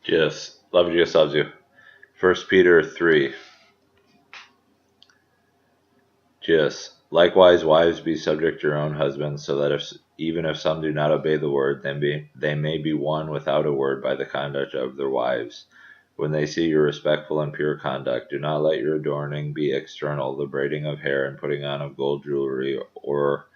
Jesus, love you, Jesus loves you. 1 Peter 3. Jesus, likewise, wives, be subject to your own husbands, so that even if some do not obey the word, they may be won without a word by the conduct of their wives. When they see your respectful and pure conduct, do not let your adorning be external, the braiding of hair and putting on of gold jewelry, or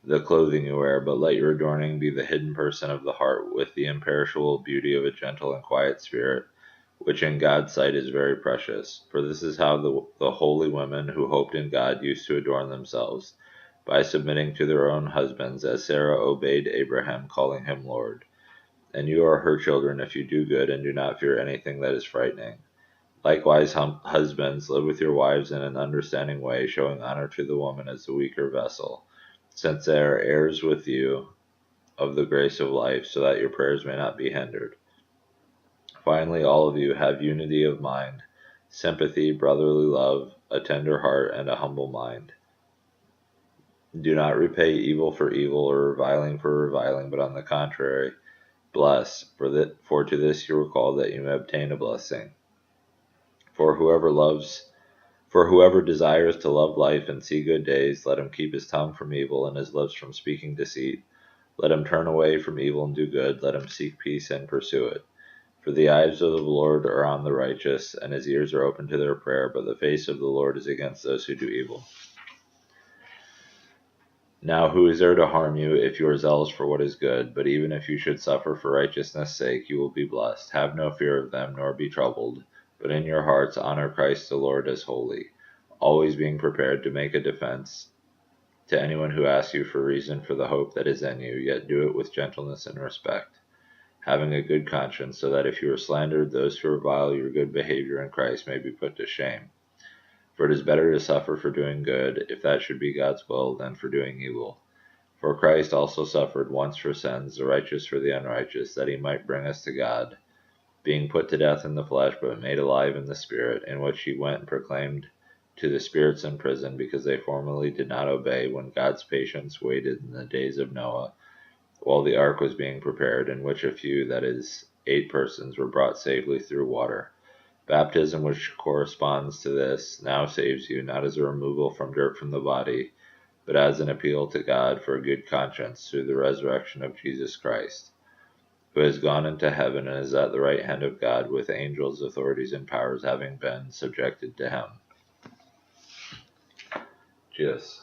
the clothing you wear, but let your adorning be the hidden person of the heart, with the imperishable beauty of a gentle and quiet spirit, which in God's sight is very precious. For this is how the holy women who hoped in God used to adorn themselves, by submitting to their own husbands, as Sarah obeyed Abraham, calling him Lord. And you are her children if you do good and do not fear anything that is frightening. Likewise, husbands, live with your wives in an understanding way, showing honor to the woman as the weaker vessel, since they are heirs with you of the grace of life, so that your prayers may not be hindered. Finally, all of you have unity of mind, sympathy, brotherly love, a tender heart, and a humble mind. Do not repay evil for evil or reviling for reviling, but on the contrary, bless, for to this you were called, that you may obtain a blessing. For whoever desires to love life and see good days, let him keep his tongue from evil and his lips from speaking deceit. Let him turn away from evil and do good. Let him seek peace and pursue it. For the eyes of the Lord are on the righteous, and his ears are open to their prayer, but the face of the Lord is against those who do evil. Now who is there to harm you if you are zealous for what is good? But even if you should suffer for righteousness' sake, you will be blessed. Have no fear of them, nor be troubled, but in your hearts honor Christ the Lord as holy, always being prepared to make a defense to anyone who asks you for reason for the hope that is in you, yet do it with gentleness and respect, having a good conscience, so that if you are slandered, those who revile your good behavior in Christ may be put to shame. For it is better to suffer for doing good, if that should be God's will, than for doing evil. For Christ also suffered once for sins, the righteous for the unrighteous, that he might bring us to God, being put to death in the flesh, but made alive in the Spirit, in which he went and proclaimed to the spirits in prison, because they formerly did not obey, when God's patience waited in the days of Noah, while the ark was being prepared, in which a few, that is, 8 persons, were brought safely through water. Baptism, which corresponds to this, now saves you, not as a removal from dirt from the body, but as an appeal to God for a good conscience through the resurrection of Jesus Christ, who has gone into heaven and is at the right hand of God, with angels, authorities, and powers having been subjected to him. Jesus.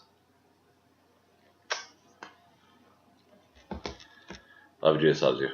Love Jesus loves you.